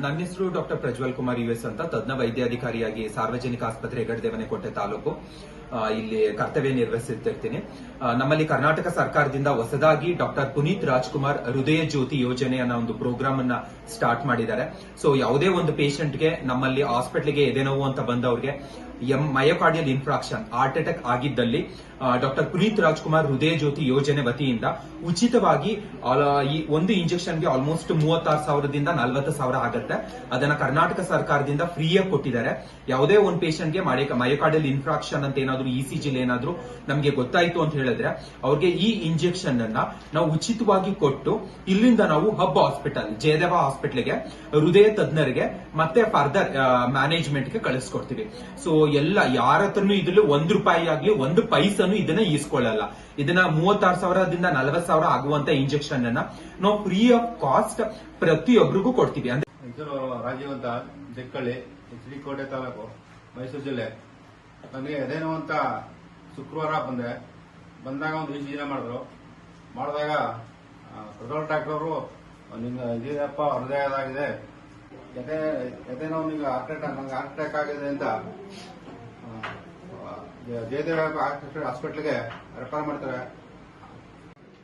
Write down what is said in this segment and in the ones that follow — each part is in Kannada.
ನನ್ನ ಹೆಸರು ಡಾಕ್ಟರ್ ಪ್ರಜ್ವಲ್ ಕುಮಾರ್ ಯುಎಸ್ ಅಂತ ತಜ್ಞ ವೈದ್ಯಾಧಿಕಾರಿಯಾಗಿ ಸಾರ್ವಜನಿಕ ಆಸ್ಪತ್ರೆ ಹೆಗಡೆದೇವನಕೋಟೆ ತಾಲೂಕು ಇಲ್ಲಿ ಕರ್ತವ್ಯ ನಿರ್ವಹಿಸುತ್ತಿರ್ತೀನಿ. ನಮ್ಮಲ್ಲಿ ಕರ್ನಾಟಕ ಸರ್ಕಾರದಿಂದ ಹೊಸದಾಗಿ ಡಾಕ್ಟರ್ ಪುನೀತ್ ರಾಜ್ಕುಮಾರ್ ಹೃದಯ ಜ್ಯೋತಿ ಯೋಜನೆ ಅನ್ನೋ ಒಂದು ಪ್ರೋಗ್ರಾಮ್ ಅನ್ನ ಸ್ಟಾರ್ಟ್ ಮಾಡಿದ್ದಾರೆ. ಸೊ ಯಾವುದೇ ಒಂದು ಪೇಷಂಟ್ಗೆ ನಮ್ಮಲ್ಲಿ ಹಾಸ್ಪಿಟಲ್ಗೆ ಎದೆನೋವು ಅಂತ ಬಂದವ್ರಿಗೆ ಮಯೋಕಾರ್ಡಿಯಲ್ ಇನ್ಫ್ರಾಕ್ಷನ್ ಹಾರ್ಟ್ ಅಟ್ಯಾಕ್ ಆಗಿದ್ದಲ್ಲಿ ಡಾಕ್ಟರ್ ಪುನೀತ್ ರಾಜ್ಕುಮಾರ್ ಹೃದಯ ಜ್ಯೋತಿ ಯೋಜನೆ ವತಿಯಿಂದ ಉಚಿತವಾಗಿ ಈ ಒಂದು ಇಂಜೆಕ್ಷನ್ಗೆ ಆಲ್ಮೋಸ್ಟ್ 36,000ದಿಂದ 40,000 ಆಗುತ್ತೆ. ಅದನ್ನ ಕರ್ನಾಟಕ ಸರ್ಕಾರದಿಂದ ಫ್ರೀಯಾಗಿ ಕೊಟ್ಟಿದ್ದಾರೆ. ಯಾವುದೇ ಒಂದು ಪೇಷಂಟ್ಗೆ ಮಯೋಕಾರ್ಡಿಯಲ್ ಇನ್ಫ್ರಾಕ್ಷನ್ ಅಂತ ಏನಾದ್ರು ಇಸಿಜಿ ಏನಾದ್ರು ನಮಗೆ ಗೊತ್ತಾಯ್ತು ಅಂತ ಹೇಳಿದ್ರೆ ಅವ್ರಿಗೆ ಈ ಇಂಜೆಕ್ಷನ್ ಅನ್ನ ನಾವು ಉಚಿತವಾಗಿ ಕೊಟ್ಟು ಇಲ್ಲಿಂದ ನಾವು ಹಬ್ ಹಾಸ್ಪಿಟಲ್ ಜಯದೇವ ಹಾಸ್ಪಿಟಲ್ಗೆ ಹೃದಯ ತಜ್ಞರಿಗೆ ಮತ್ತೆ ಫರ್ದರ್ ಮ್ಯಾನೇಜ್ಮೆಂಟ್ಗೆ ಕಳಿಸ್ಕೊಡ್ತೀವಿ. ಸೊ ಎಲ್ಲ ಯಾರ ಹತ್ರನು ಇದ್ರಲ್ಲಿ ₹1 ಆಗ್ಲಿ 1 ಪೈಸನು ಇದನ್ನ ಈಸ್ಕೊಳ್ಳಲ್ಲ. ಇದನ್ನ 36,000ದಿಂದ 40,000 ಆಗುವಂತ ಇಂಜೆಕ್ಷನ್ ಅನ್ನ ನಾವು ಫ್ರೀ ಆಫ್ ಕಾಸ್ಟ್ ಪ್ರತಿಯೊಬ್ಬರಿಗೂ ಕೊಡ್ತೀವಿ. ಹೆಸರು ರಾಜೀವ್ ಅಂತ, ಜಕ್ಕಳ್ಳಿ, HD ಕೋಟೆ ತಾಲೂಕು, ಮೈಸೂರು ಜಿಲ್ಲೆ. ನನಗೆ ಅದೇನೋ ಅಂತ ಶುಕ್ರವಾರ ಬಂದಾಗ ಒಂದು ಇಸಿಜಿ ಮಾಡಿದಾಗ ಪ್ರಜ್ವಲ್ ಡಾಕ್ಟರ್ ಅವರು ಇದಪ್ಪ ಹೃದಯದಾಗಿದೆ, ಎದೇನೋ ನಿಮ್ಗೆ ನಂಗೆ ಹಾರ್ಟ್ ಅಟ್ಯಾಕ್ ಆಗಿದೆ ಅಂತ ಜಯದೇವ ಹಾಸ್ಪಿಟಲ್ಗೆ ರೆಫರ್ ಮಾಡ್ತಾರೆ.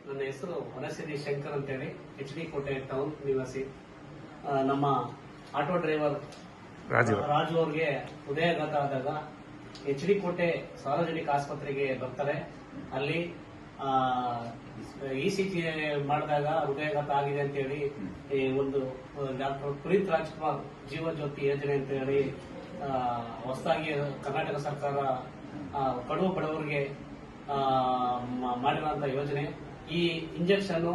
ನನ್ನ ಹೆಸರು ವನಸಿರಿ ಶಂಕರ್ ಅಂತೇಳಿ, HD ಕೋಟೆ ಟೌನ್ ನಿವಾಸಿ. ನಮ್ಮ ಆಟೋ ಡ್ರೈವರ್ ರಾಜು ಅವ್ರಿಗೆ ಹೃದಯಾಘಾತ ಆದಾಗ HD ಕೋಟೆ ಸಾರ್ವಜನಿಕ ಆಸ್ಪತ್ರೆಗೆ ಬರ್ತಾರೆ. ಅಲ್ಲಿ ಇಸಿಜಿ ಮಾಡಿದಾಗ ಹೃದಯಾಘಾತ ಆಗಿದೆ ಅಂತ ಹೇಳಿ ಒಂದು ಡಾಕ್ಟರ್ ಪುನೀತ್ ರಾಜ್ಕುಮಾರ್ ಜೀವ ಜ್ಯೋತಿ ಯೋಜನೆ ಅಂತ ಹೇಳಿ ಹೊಸದಾಗಿ ಕರ್ನಾಟಕ ಸರ್ಕಾರ ಕಡು ಬಡವರಿಗೆ ಮಾಡಿರುವಂತಹ ಯೋಜನೆ. ಈ ಇಂಜೆಕ್ಷನ್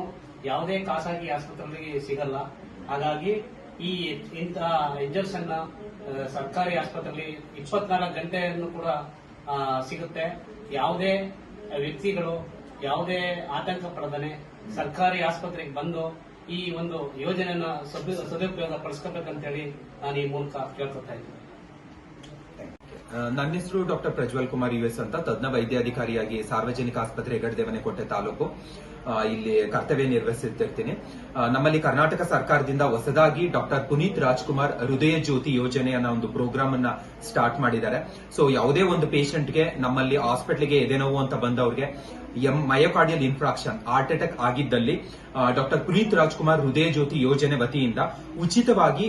ಯಾವುದೇ ಖಾಸಗಿ ಆಸ್ಪತ್ರೆಗಳಿಗೆ ಸಿಗಲ್ಲ. ಹಾಗಾಗಿ ಈ ಇಂತಹ ಇಂಜೆಕ್ಷನ್ ಸರ್ಕಾರಿ ಆಸ್ಪತ್ರೆಯಲ್ಲಿ 24 ಗಂಟೆಯನ್ನು ಕೂಡ ಸಿಗುತ್ತೆ. ಯಾವುದೇ ವ್ಯಕ್ತಿಗಳು ಯಾವುದೇ ಆತಂಕ ಪಡದೇ ಸರ್ಕಾರಿ ಆಸ್ಪತ್ರೆಗೆ ಬಂದು ಈ ಒಂದು ಯೋಜನೆಯನ್ನ ಸದುಪಯೋಗ ಪಡಿಸ್ಕೋಬೇಕಂತೇಳಿ ನಾನು ಈ ಮೂಲಕ ಕೇಳ್ಕೊತಾ ಇದ್ದೀನಿ. ನನ್ನ ಹೆಸರು ಡಾಕ್ಟರ್ ಪ್ರಜ್ವಲ್ ಕುಮಾರ್ ಯುಎಸ್ ಅಂತ ತಜ್ಞ ವೈದ್ಯಾಧಿಕಾರಿಯಾಗಿ ಸಾರ್ವಜನಿಕ ಆಸ್ಪತ್ರೆ ಹೆಗಡೆದೇವನಕೋಟೆ ತಾಲೂಕು ಇಲ್ಲಿ ಕರ್ತವ್ಯ ನಿರ್ವಹಿಸುತ್ತಿರ್ತೀನಿ. ನಮ್ಮಲ್ಲಿ ಕರ್ನಾಟಕ ಸರ್ಕಾರದಿಂದ ಹೊಸದಾಗಿ ಡಾಕ್ಟರ್ ಪುನೀತ್ ರಾಜ್ಕುಮಾರ್ ಹೃದಯ ಜ್ಯೋತಿ ಯೋಜನೆ ಅನ್ನೋ ಒಂದು ಪ್ರೋಗ್ರಾಮ್ ಅನ್ನ ಸ್ಟಾರ್ಟ್ ಮಾಡಿದ್ದಾರೆ. ಸೊ ಯಾವುದೇ ಒಂದು ಪೇಷಂಟ್ಗೆ ನಮ್ಮಲ್ಲಿ ಹಾಸ್ಪಿಟಲ್ಗೆ ಎದೆನೋವು ಅಂತ ಬಂದವ್ರಿಗೆ ಮಯೋಕಾರ್ಡಿಯಲ್ ಇನ್ಫ್ರಾಕ್ಷನ್ ಹಾರ್ಟ್ ಅಟ್ಯಾಕ್ ಆಗಿದ್ದಲ್ಲಿ ಡಾಕ್ಟರ್ ಪುನೀತ್ ರಾಜ್ಕುಮಾರ್ ಹೃದಯ ಜ್ಯೋತಿ ಯೋಜನೆ ವತಿಯಿಂದ ಉಚಿತವಾಗಿ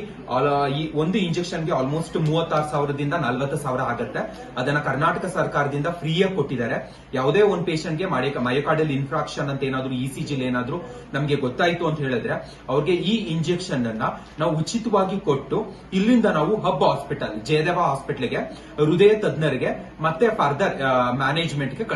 ಈ ಒಂದು ಇಂಜೆಕ್ಷನ್ಗೆ ಆಲ್ಮೋಸ್ಟ್ 36,000ದಿಂದ 40,000 ಆಗುತ್ತೆ. ಅದನ್ನ ಕರ್ನಾಟಕ ಸರ್ಕಾರದಿಂದ ಫ್ರೀಯಾಗಿ ಕೊಟ್ಟಿದ್ದಾರೆ. ಯಾವುದೇ ಒಂದು ಪೇಷಂಟ್ಗೆ ಮಯೋಕಾರ್ಡಿಯಲ್ ಇನ್ಫ್ರಾಕ್ಷನ್ ಅಂತ ಏನಾದ್ರು ಇಸಿಜಿ ಏನಾದ್ರು ನಮಗೆ ಗೊತ್ತಾಯ್ತು ಅಂತ ಹೇಳಿದ್ರೆ ಅವ್ರಿಗೆ ಈ ಇಂಜೆಕ್ಷನ್ ಅನ್ನ ನಾವು ಉಚಿತವಾಗಿ ಕೊಟ್ಟು ಇಲ್ಲಿಂದ ನಾವು ಹಬ್ ಹಾಸ್ಪಿಟಲ್ ಜಯದೇವ ಹಾಸ್ಪಿಟಲ್ಗೆ ಹೃದಯ ತಜ್ಞರಿಗೆ ಮತ್ತೆ ಫರ್ದರ್ ಮ್ಯಾನೇಜ್ಮೆಂಟ್ಗೆ